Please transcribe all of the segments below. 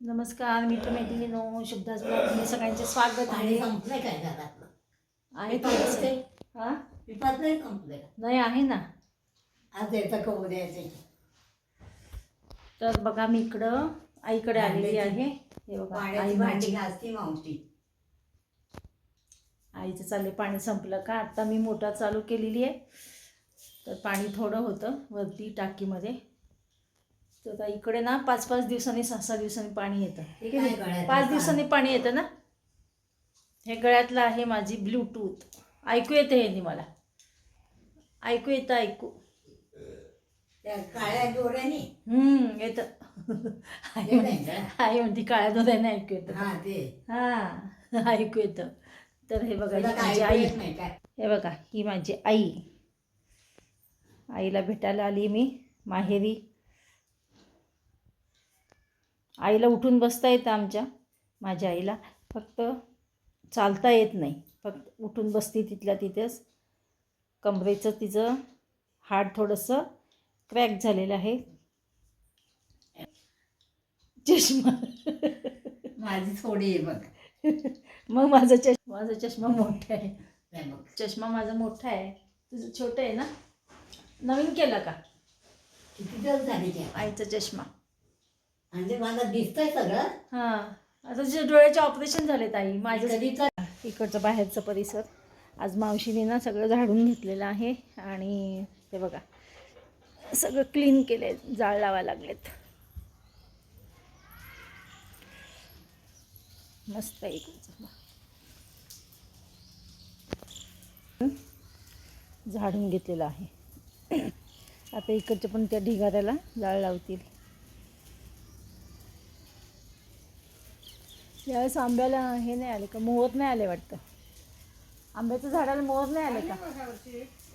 नमस्कार मित्रमैत्रिणींनो, शुभदास ब्लॉगमध्ये सगळ्यांचे स्वागत आहे. संपलंय काय घरातलं? आहे ते हां विपात नाही संपलंय का? नाही आहे ना. आज यायचं का उद्या यायचं? तर बघा मी इकडं आईकडे आलेली आहे. हे बघा आई पाण्याची भांडी माझी. घासती मावशी. आईचं चालले पाणी संपलं का. आता मी मोटर चालू केलेली आहे, तर पाणी थोडं होतं वरती टाकीमध्ये. तर आता इकडे ना 5-5 दिवसांनी 6-6 दिवसांनी पाणी येतं. ठीक आहे, 5 दिवसांनी पाणी येतं ना. हे गळ्यातलं आहे माझी ब्लूटूथ. ऐकू येतं हे मला, ऐकू येतं ऐकू त्या काळ्या दोऱ्याने येतं. आई म्हणते काळ्या दोऱ्याने ऐकू येतं. हा ते हां ऐकू येतं. तर हे बघा तुला ही काय माझी ऐकू आई. येत नाही काय? हे बघा ही माझी आई. आईला भेटायला आली मी माहेरी. आईला उठून बसता येतं माझ्या आईला, फक्त चालता येत नाही. फक्त उठून बसती तिथल्या तिथेच. कमरेचं तिचं हाड थोडंसं क्रॅक झालेलं आहे. चष्मा माझी थोडी आहे बघ. मग माझा चष्मा मोठा आहे. काय बघ. चष्मा माझा मोठा आहे, तुझं छोटं आहे ना. नवीन केलं का किती दिवस झाले त्या? आईचा चष्मा? म्हणजे मला दिसतंय सगळं. हां आता जे डोळ्याचे ऑपरेशन झालेत आई माझं. कधी तर इकडचं बाहेरचं परिसर आज मावशीने ना सगळं झाडून घेतलेलं आहे. आणि ते बघा सगळं क्लीन केलंय, जाळ लावायला लागलेत. मस्त आहे इकडचं. झाडून घेतलेलं आहे. आता इकडच्या पण त्या ढिगाऱ्याला जाळ लावतील. यावेळेस आंब्याला हे नाही आले का, मोहर नाही आले वाटतं. आंब्याच्या झाडाला मोहर नाही आले का?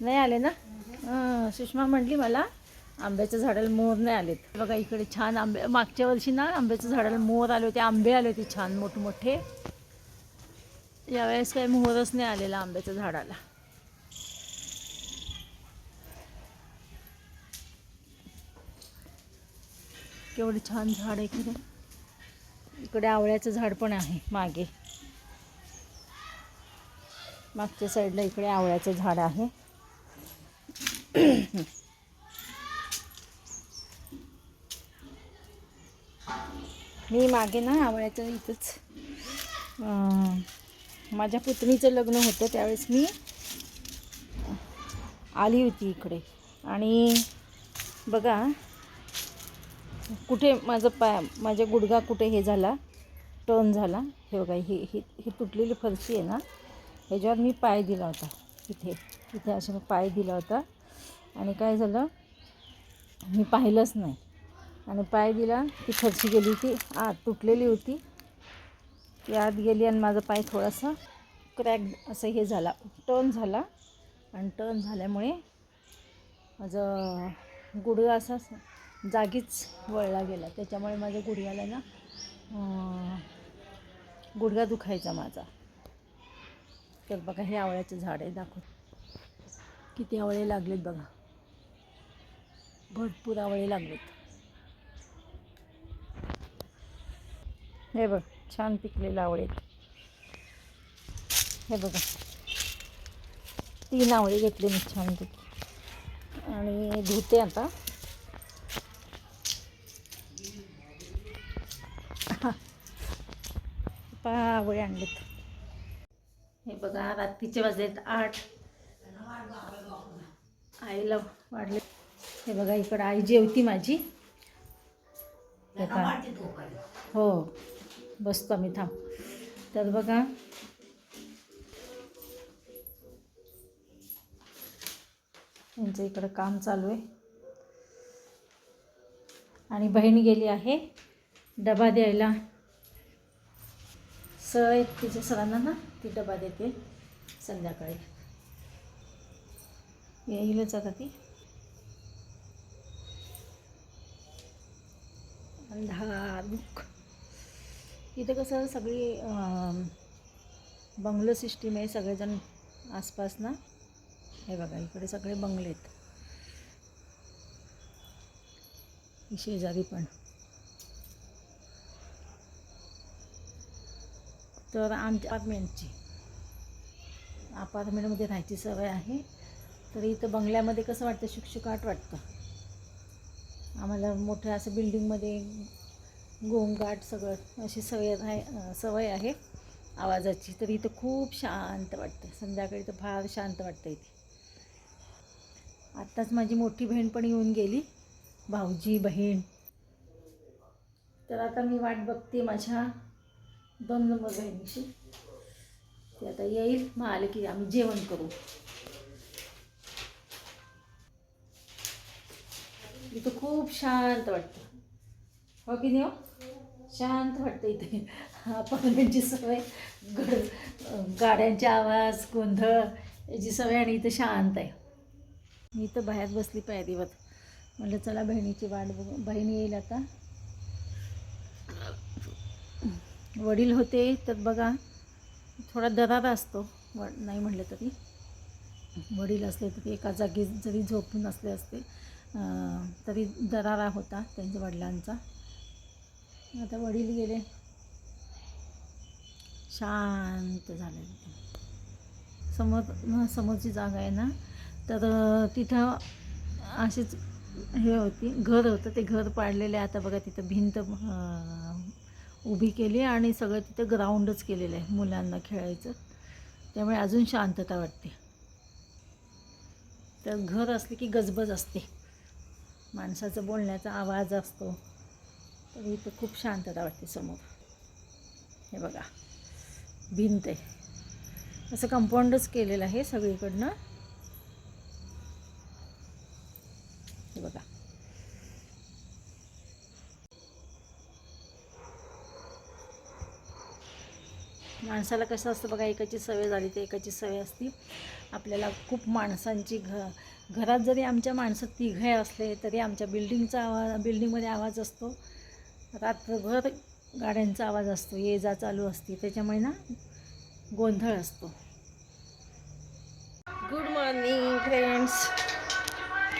नाही आले ना. सुषमा म्हटली मला आंब्याच्या झाडाला मोहर नाही आलेत. बघा इकडे छान आंबे. मागच्या वर्षी ना आंब्याच्या झाडाला मोहर आले होते, आंबे आले होते छान मोठमोठे. यावेळेस काही मोहरच नाही आलेला आंब्याच्या झाडाला. केवढं छान झाड आहे की. इकडे आवळ्याचं झाड पण आहे मागे. मागच्या साईडला इकडे आवळ्याचं झाड आहे. मी मागे ना आवळ्याचं इथंच माझ्या पुतणीचं लग्न होतं त्यावेळेस मी आली होती इकडे. आणि बघा कुठे माझा गुडघा कुठे हे झाला, टर्न झाला. हे बघा ही तुटलेली फरशी आहे ना, ह्याच्यावर मी पाय दिला होता. इथे अशा पाय दिला होता. आणि काय झालं मी पाहिलंच नाही. आणि पाय दिला, ती फरशी गेली होती आत, तुटलेली होती ती आत गेली. आणि माझा पाय थोडासा क्रॅक असं हे झाला, टर्न झाला. आणि टर्न झाल्यामुळे माझं गुडघा असा जागीच वळला गेला. त्याच्यामुळे माझ्या गुडघ्याला ना गुडघा दुखायचा माझा. तर बघा हे आवळ्याचं झाड आहे, दाखव किती आवळे लागलेत बघा. भरपूर आवळे लागलेत. हे बघ छान पिकलेले आवळे. हे बघा 3 आवळे घेतले मी छान पैकी. आणि धुते आता. आवळे आणलेत. हे बघा रात्रीचे वाजलेत 8. आईला वाढले. हे बघा इकडं आई जेवती माझी. हो बसतो मी, थांब. तर बघा यांचं इकडं काम चालू आहे. आणि बहीण गेली आहे डबा द्यायला. सर तिच्या सरांना ना ती डबा देते संध्याकाळी. येईलच आता ती. अंधार. इथं कसं सगळी बंगलो सिस्टीम आहे, सगळेजण आसपास ना. हे बघा इकडे सगळे बंगलेत. शेजारी पण तर आमच्या अपार्टमेंटमध्ये राहायची सवय आहे. तर इथं बंगल्यामध्ये कसं वाटतं, शुकशुकाट वाटतं. आम्हाला मोठ्या असं बिल्डिंगमध्ये गोंगाट सगळं अशी सवय आहे आवाजाची. तर इथं खूप शांत वाटतं. संध्याकाळी तर फार शांत वाटतं इथे. आत्ताच माझी मोठी बहीण पण येऊन गेली, भाऊजी बहीण. तर आता मी वाट बघते माझ्या 2 नंबर बहिणीची. ते आता येईल, मग आले की आम्ही जेवण करू. इथं खूप शांत वाटतं, हो की नाही हो? शांत वाटतं इथे. अपार्टमेंटची सवय, गाड्यांचे आवाज, गोंधळ याची सवय, आणि इथं शांत आहे. मी इथं बाहेर बसली पायरीवर. म्हटलं चला बहिणीची वाट बघू, बहीण येईल आता. वडील होते तर बघा थोडा दरारा असतो, नाही म्हटलं तरी. वडील असले तर एका जागी जरी झोपून असले असते तरी दरारा होता त्यांच्या वडिलांचा. आता वडील गेले, शांत झालं. समोरची जागा आहे ना, तर तिथं असेच हे होती, घर होतं. ते घर पाडलेले आता बघा, तिथं भिंत उभी केली आणि सगळं तिथं ग्राउंडच केलेलं आहे मुलांना खेळायचं. त्यामुळे अजून शांतता वाटते. तर घर असले की गजबज असते, माणसाचं बोलण्याचा आवाज असतो. तर इथं खूप शांतता वाटते. समोर हे बघा भिंत आहे, असं कंपाऊंडच केलेलं आहे सगळीकडनं. हे बघा, माणसाला कसं असतं बघा, एकाची सवय झाली तर एकाची सवय असती. आपल्याला खूप माणसांची घरात जरी आमच्या माणसं 3 असले तरी आमच्या बिल्डिंगमध्ये आवाज असतो. रात्रभर गाड्यांचा आवाज असतो, ये जा चालू असते. त्याच्यामुळे ना गोंधळ असतो. Good morning friends.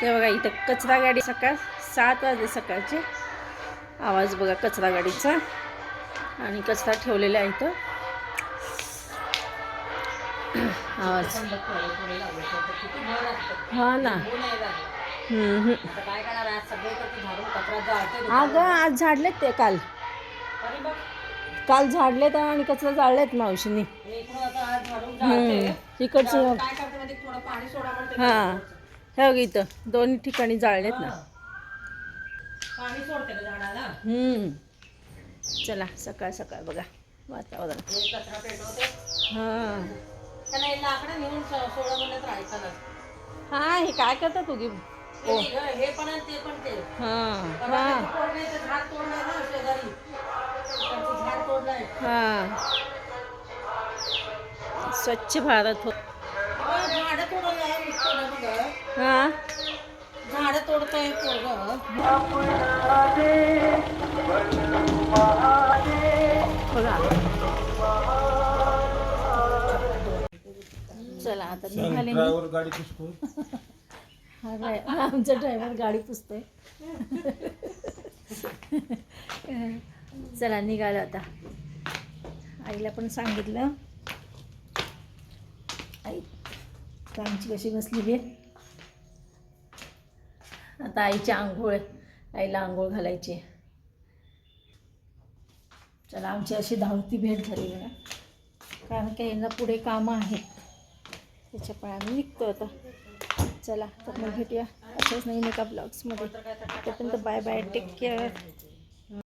ते बघा इथं कचरा गाडी, सकाळ 7 वाजले सकाळचे. आवाज बघा कचरा गाडीचा, आणि कचरा ठेवलेला आहे इथं. आवाज, हा ना. अगं आज झाडलेत ते, काल झाडलेत आणि कचरा जाळलेत मावशीने. इकडचे हां, हे बघ इथं 2 ठिकाणी जाळलेत ना. चला सकाळ सकाळ बघा वातावरण. हां हां, हे काय करतात तुम्ही? हे पण ते पण ते. हां हां हां, स्वच्छ भारत हो. हां, झाडं तोडताय बघा. चला आता निघाले. ड्रायव्हर गाडी पुसतो. हा आमचा ड्रायव्हर गाडी पुसतोय. चला निघालो आता. आईला पण सांगितलं. आई कामची कशी बसलेली आहे. आता आईची आंघोळ, आईला आंघोळ घालायची. चला आमची अशी धावती भेट झाली बघा, कारण की यांना पुढे कामं आहेत, त्याच्यामुळे आम्ही निघतो आता. चला तर मग भेटूया अशाच नवीन एका ब्लॉग्समध्ये. तोपर्यंत बाय बाय, टेक केअर.